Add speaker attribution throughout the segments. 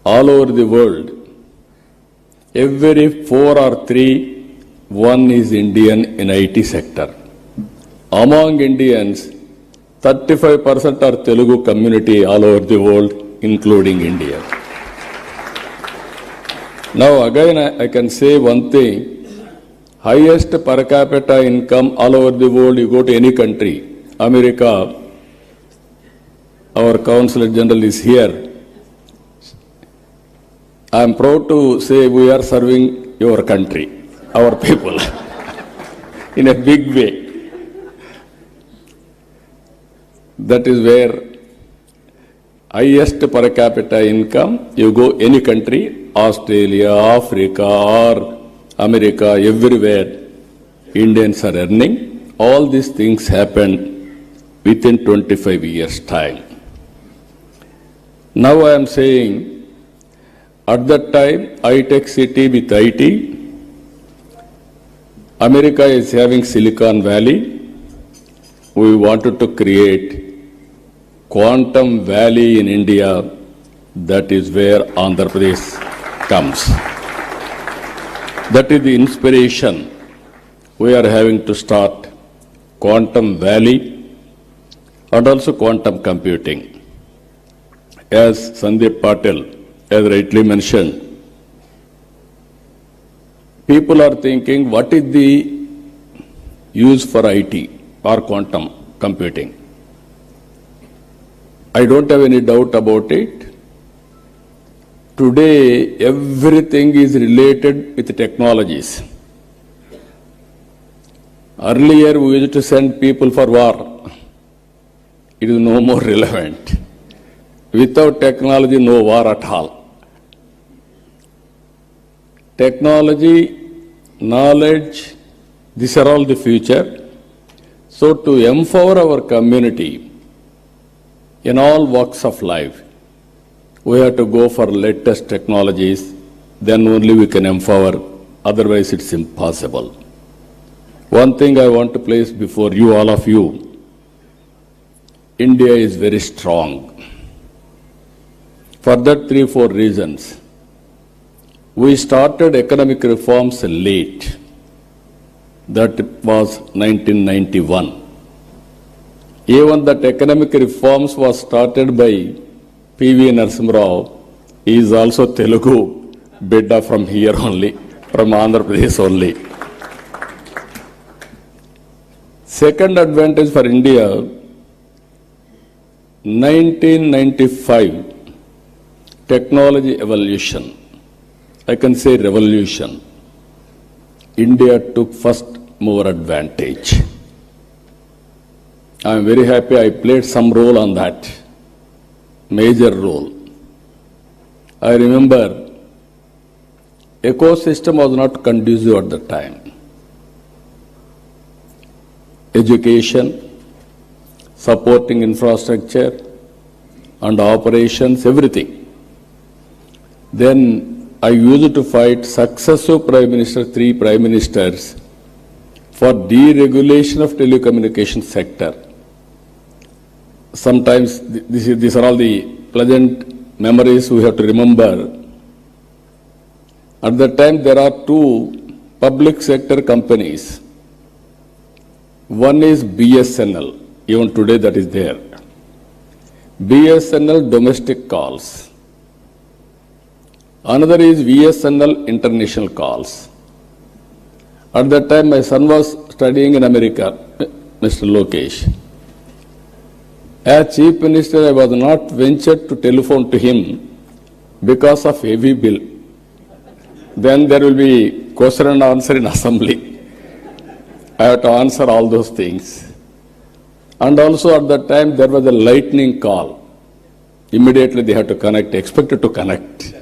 Speaker 1: all over the world, every 4 or 3, one is Indian in IT sector. Among Indians, 35% are Telugu community all over the world, including India. Now again I can say one thing, highest per capita income all over the world, you go to any country, America, our Consul General is here. I am proud to say we are serving your country, our people, in a big way. That is where highest per capita income, you go any country, Australia, Africa or America, everywhere, Indians are earning. All these things happen within 25 years' time. Now I am saying, at that time, high-tech city with IT, America is having Silicon Valley. We wanted to create Quantum Valley in India. That is where Andhra Pradesh comes. That is the inspiration. We are having to start Quantum Valley and also quantum computing. As Sandeep Patil has rightly mentioned, people are thinking, what is the use for IT or quantum computing? I don't have any doubt about it. Today, everything is related with technologies. Earlier, we used to send people for war. It is no more relevant. Without technology, no war at all. Technology, knowledge, these are all the future. So to empower our community in all walks of life, we have to go for latest technologies, then only we can empower, otherwise it's impossible. One thing I want to place before you, all of you, India is very strong. For that 3-4 reasons. We started economic reforms late. That was 1991. Even that economic reforms was started by P.V. Narasimha Rao. He is also Telugu bidda from here only, from Andhra Pradesh only. Second advantage for India, 1995, technology evolution. I can say revolution. India took first mover advantage. I am very happy I played some role on that, major role. I remember ecosystem was not conducive at the time. Education, supporting infrastructure and operations, everything. Then I used to fight successive Prime Minister, 3 Prime Ministers, for deregulation of telecommunication sector. Sometimes these are all the pleasant memories we have to remember. At that time there are 2 public sector companies. One is BSNL, even today that is there. BSNL domestic calls. Another is VSNL international calls. At that time, my son was studying in America, Mr. Lokesh. As Chief Minister, I was not ventured to telephone to him because of heavy bill. Then there will be question and answer in assembly. I have to answer all those things. And also at that time, there was a lightning call. Immediately they had to connect, expected to connect.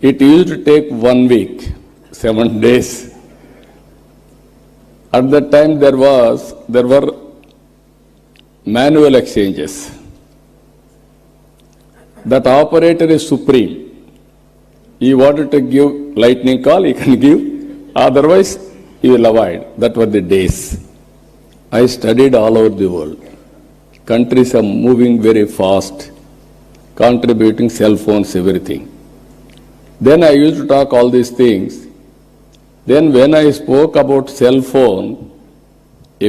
Speaker 1: It used to take 1 week, 7 days. At that time there were manual exchanges. That operator is supreme. He wanted to give lightning call, he can give. Otherwise, he will avoid. That were the days. I studied all over the world. Countries are moving very fast. contributing cell phones, everything. Then I used to talk all these things. Then when I spoke about cell phone,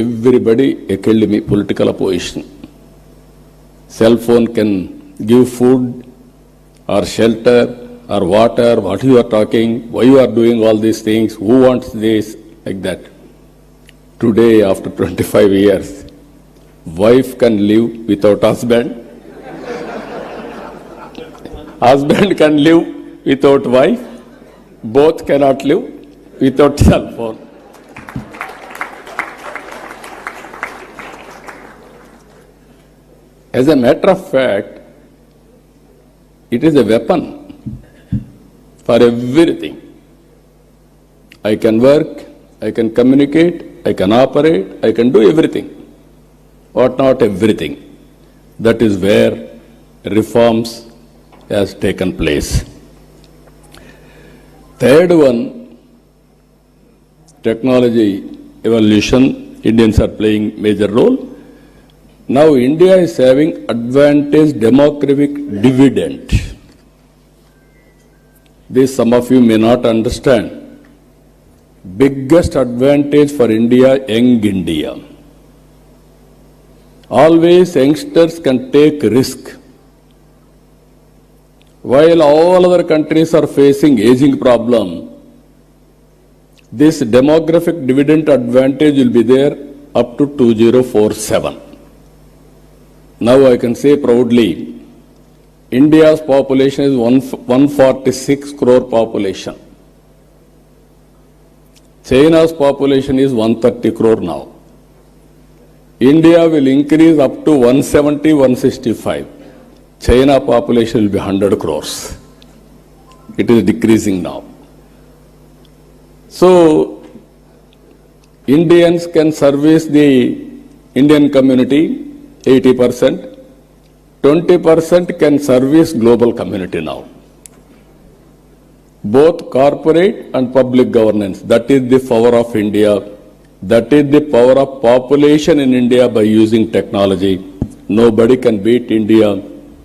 Speaker 1: everybody held me political opposition. Cell phone can give food or shelter or water, what you are talking, why you are doing all these things, who wants this, like that. Today, after 25 years, wife can live without husband, husband can live without wife, both cannot live without cell phone. As a matter of fact, it is a weapon for everything. I can work, I can communicate, I can operate, I can do everything. But not everything. That is where reforms has taken place. Third one, technology evolution, Indians are playing major role. Now India is having advantage demographic dividend. This some of you may not understand. Biggest advantage for India, young India. Always youngsters can take risk. While all other countries are facing aging problem, this demographic dividend advantage will be there up to 2047. Now I can say proudly, India's population is 146 crore population. China's population is 130 crore now. India will increase up to 170, 165. China population will be 100 crores. It is decreasing now. So, Indians can service the Indian community 80%, 20% can service global community now. Both corporate and public governance, that is the power of India. That is the power of population in India by using technology. Nobody can beat India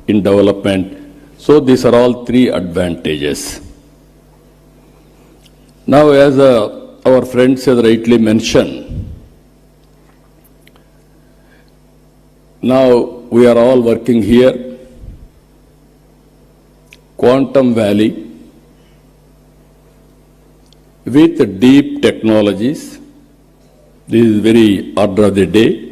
Speaker 1: in development. So these are all three advantages. Now as our friends has rightly mentioned, now we are all working here. Quantum Valley with deep technologies. This is very order of the day.